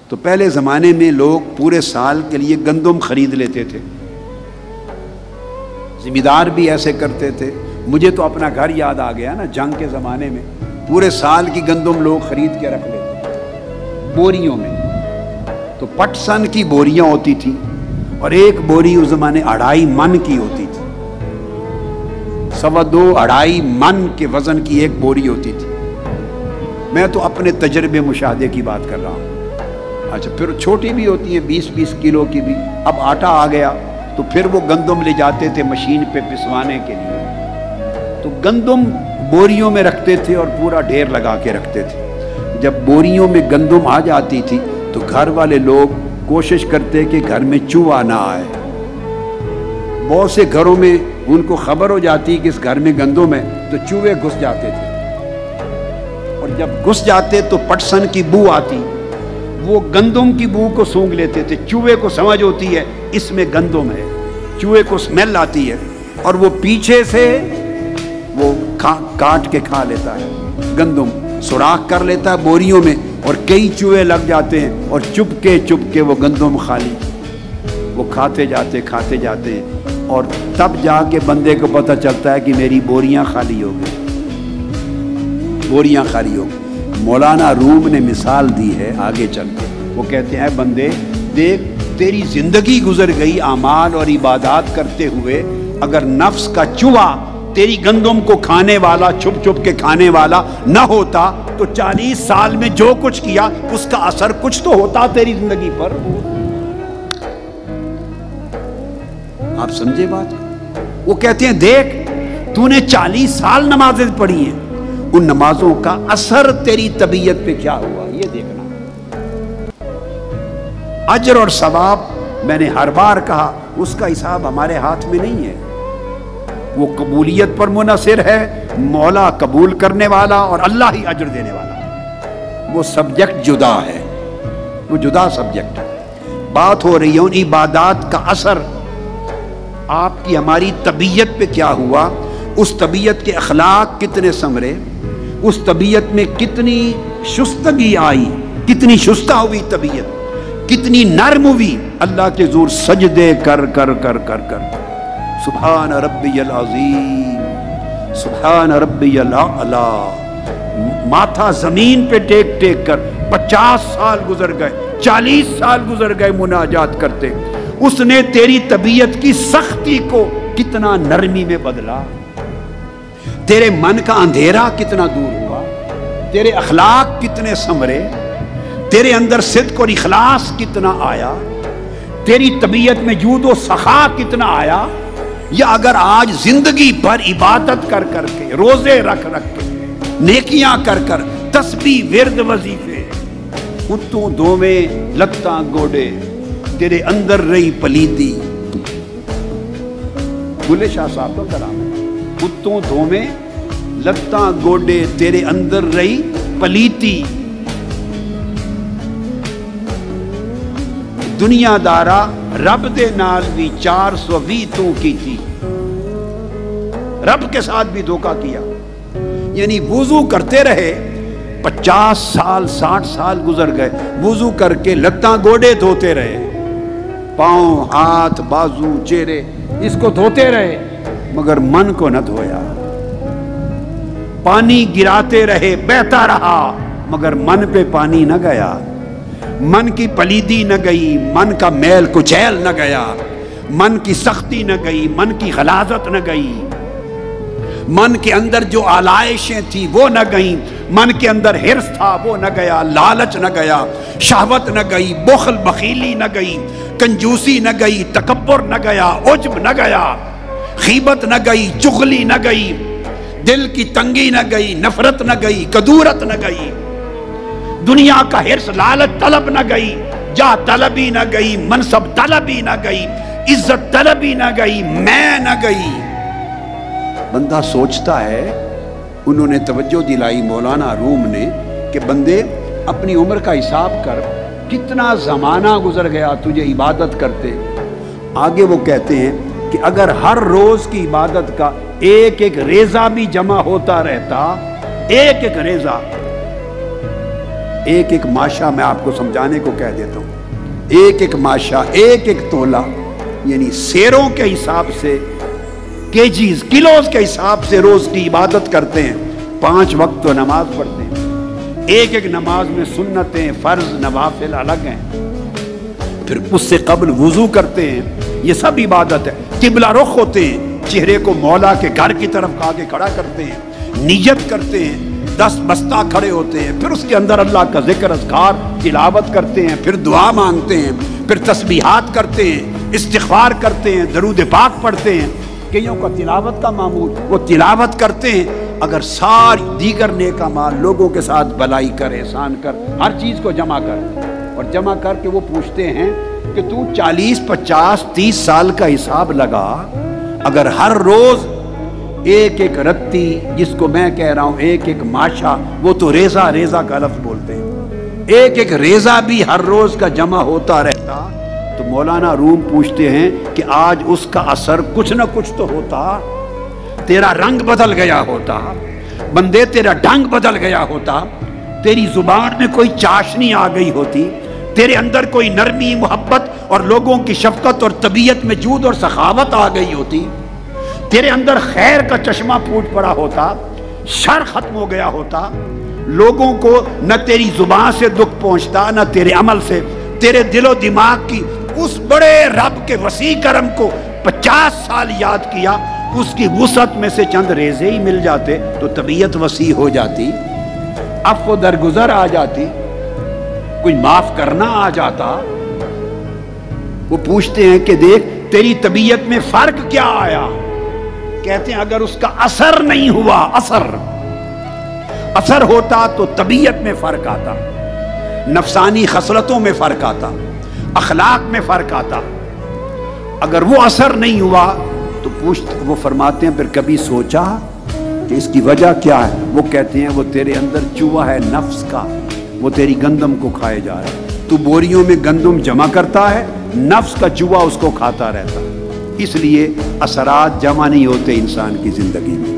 تو پہلے زمانے میں لوگ پورے سال کے لیے گندم خرید لیتے تھے، زمیندار بھی ایسے کرتے تھے۔ مجھے تو اپنا گھر یاد آ گیا نا، جنگ کے زمانے میں پورے سال کی گندم لوگ خرید کے رکھ لیتے بوریوں میں۔ تو پٹسن کی بوریاں ہوتی تھی اور ایک بوری اس زمانے 2.5 من کی ہوتی تھی، 2.5 من کے وزن کی ایک بوری ہوتی تھی۔ میں تو اپنے تجربے مشاہدے کی بات کر رہا ہوں۔ اچھا، پھر چھوٹی بھی ہوتی ہیں 20-20 کلو کی بھی۔ اب آٹا آ گیا تو پھر وہ گندم لے جاتے تھے مشین پہ پسوانے کے لیے، تو گندم بوریوں میں رکھتے تھے اور پورا ڈھیر لگا کے رکھتے تھے۔ جب بوریوں میں گندم آ جاتی تھی تو گھر والے لوگ کوشش کرتے کہ گھر میں چوہا نہ آئے۔ بہت سے گھروں میں ان کو خبر ہو جاتی کہ اس گھر میں گندم ہے تو چوہے گھس جاتے تھے، اور جب گھس جاتے تو پٹسن کی بو آتی، وہ گندم کی بو کو سونگھ لیتے تھے۔ چوہے کو سمجھ ہوتی ہے اس میں گندم ہے، چوہے کو سمیل آتی ہے اور وہ پیچھے سے وہ کاٹ کے کھا لیتا ہے، گندم سوراخ کر لیتا ہے بوریوں میں، اور کئی چوہے لگ جاتے ہیں اور چپ کے وہ گندم خالی، وہ کھاتے جاتے ہیں، اور تب جا کے بندے کو پتہ چلتا ہے کہ میری بوریاں خالی ہو گئی۔ مولانا روم نے مثال دی ہے آگے چل کے، وہ کہتے ہیں بندے دیکھ، تیری زندگی گزر گئی اعمال اور عبادات کرتے ہوئے، اگر نفس کا چوہا تیری گندم کو کھانے والا، چھپ کے کھانے والا نہ ہوتا تو 40 سال میں جو کچھ کیا اس کا اثر کچھ تو ہوتا تیری زندگی پر۔ آپ سمجھے بات؟ وہ کہتے ہیں دیکھ، تو نے 40 سال نمازیں پڑھی ہیں، ان نمازوں کا اثر تیری طبیعت پہ کیا ہوا یہ دیکھنا۔ اجر اور ثواب، میں نے ہر بار کہا، اس کا حساب ہمارے ہاتھ میں نہیں ہے، وہ قبولیت پر منحصر ہے، مولا قبول کرنے والا اور اللہ ہی اجر دینے والا، وہ سبجیکٹ جدا ہے، وہ جدا سبجیکٹ ہے۔ بات ہو رہی ہے ان عبادات کا اثر آپ کی ہماری طبیعت پہ کیا ہوا، اس طبیعت کے اخلاق کتنے سنورے، اس طبیعت میں کتنی شستگی آئی، کتنی شستہ ہوئی طبیعت، کتنی نرم ہوئی، اللہ کے حضور سجدے کر کر کر کر کر سبحان ربی العظیم، سبحان ربی الاعلی، ماتھا زمین پہ ٹیک ٹیک کر 50 سال گزر گئے، 40 سال گزر گئے مناجات کرتے۔ اس نے تیری طبیعت کی سختی کو کتنا نرمی میں بدلا، تیرے من کا اندھیرا کتنا دور ہوا، تیرے اخلاق کتنے سنورے، تیرے اندر صدق اور اخلاص کتنا آیا، تیری طبیعت میں جود و سخا کتنا آیا۔ یا اگر آج زندگی بھر عبادت کر کر کے، روزے رکھ رکھ کے، نیکیاں کر کر، تسبیح ورد وظیفے، اتوں دوویں لتاں گوڑے، تیرے اندر رہی پلیتی، بلے شاہ صاحب تو کرام ہے، اتوں دوویں لتاں گوڑے، تیرے اندر رہی پلیتی، دنیا دارا رب دے نال بھی 420 تو کی تھی، رب کے ساتھ بھی دھوکہ کیا۔ یعنی وضو کرتے رہے، 50 سال 60 سال گزر گئے، وضو کر کے لتاں گوڑے دھوتے رہے، پاؤں ہاتھ بازو چہرے اس کو دھوتے رہے، مگر من کو نہ دھویا، پانی گراتے رہے، بہتا رہا، مگر من پہ پانی نہ گیا، من کی پلیدی نہ گئی، من کا میل کچیل نہ گیا، من کی سختی نہ گئی، من کی غلاظت نہ گئی، من کے اندر جو آلائشیں تھی وہ نہ گئیں، من کے اندر حرص تھا وہ نہ گیا، لالچ نہ گیا، شہوت نہ گئی، بخل بخیلی نہ گئی، کنجوسی نہ گئی، تکبر نہ گیا، عجب نہ گیا، غیبت نہ گئی، چغلی نہ گئی، دل کی تنگی نہ گئی، نفرت نہ گئی، کدورت نہ گئی، دنیا کا حرص لالچ طلب نہ گئی، جاہ طلبی نہ گئی، منصب طلبی نہ گئی، عزت طلبی نہ گئی، میں نہ گئی۔ بندہ سوچتا ہے، انہوں نے توجہ دلائی مولانا روم نے کہ بندے اپنی عمر کا حساب کر، کتنا زمانہ گزر گیا تجھے عبادت کرتے۔ آگے وہ کہتے ہیں کہ اگر ہر روز کی عبادت کا ایک ایک ریزہ بھی جمع ہوتا رہتا، ایک ایک ریزہ، ایک ایک ماشا میں آپ کو سمجھانے کو کہہ دیتا ہوں، ایک ایک ماشا، ایک ایک تولہ، یعنی سیروں کے حساب سے، کیجیز، کلوز کے حساب سے روز کی عبادت کرتے ہیں، 5 وقت تو نماز پڑھتے ہیں، ایک ایک نماز میں سنتیں، فرض، نوافل الگ ہیں، پھر اس سے قبل وضو کرتے ہیں، یہ سب عبادت ہے، قبلہ رخ ہوتے ہیں، چہرے کو مولا کے گھر کی طرف آگے کھڑا کرتے ہیں، نیت کرتے ہیں، 10 بستہ کھڑے ہوتے ہیں، پھر اس کے اندر اللہ کا ذکر اذکار تلاوت کرتے ہیں، پھر دعا مانگتے ہیں، پھر تسبیحات کرتے ہیں، استغفار کرتے ہیں، درود پاک پڑھتے ہیں، کئیوں کا تلاوت کا معمول، وہ تلاوت کرتے ہیں۔ اگر ساری دیگر نیک اعمال، لوگوں کے ساتھ بلائی کر، احسان کر، ہر چیز کو جمع کر، اور جمع کر کے وہ پوچھتے ہیں کہ تو 40 50 30 سال کا حساب لگا، اگر ہر روز ایک ایک رتی، جس کو میں کہہ رہا ہوں ایک ایک ماشا، وہ تو ریزہ ریزہ کا لفظ بولتے ہیں، ایک ایک ریزہ بھی ہر روز کا جمع ہوتا رہتا، تو مولانا روم پوچھتے ہیں کہ آج اس کا اثر کچھ نہ کچھ تو ہوتا، تیرا رنگ بدل گیا ہوتا، بندے تیرا ڈھنگ بدل گیا ہوتا، تیری زبان میں کوئی چاشنی آ گئی ہوتی، تیرے اندر کوئی نرمی، محبت اور لوگوں کی شفقت اور طبیعت میں جود اور سخاوت آ گئی ہوتی، تیرے اندر خیر کا چشمہ پھوٹ پڑا ہوتا، شر ختم ہو گیا ہوتا، لوگوں کو نہ تیری زبان سے دکھ پہنچتا، نہ تیرے عمل سے، تیرے دل و دماغ کی اس بڑے رب کے وسیع کرم کو 50 سال یاد کیا، اس کی وسعت میں سے چند ریزے ہی مل جاتے تو طبیعت وسیع ہو جاتی، عفو درگزر آ جاتی، کوئی معاف کرنا آ جاتا۔ وہ پوچھتے ہیں کہ دیکھ تیری طبیعت میں فرق کیا آیا؟ کہتے ہیں اگر اس کا اثر نہیں ہوا، اثر ہوتا تو طبیعت میں فرق آتا، نفسانی خصلتوں میں فرق آتا، اخلاق میں فرق آتا، اگر وہ اثر نہیں ہوا تو وہ فرماتے ہیں پھر کبھی سوچا کہ اس کی وجہ کیا ہے؟ وہ کہتے ہیں وہ تیرے اندر چوہا ہے نفس کا، وہ تیری گندم کو کھائے جا رہا ہے، تو بوریوں میں گندم جمع کرتا ہے، نفس کا چوہا اس کو کھاتا رہتا، اس لیے اثرات جمع نہیں ہوتے انسان کی زندگی میں۔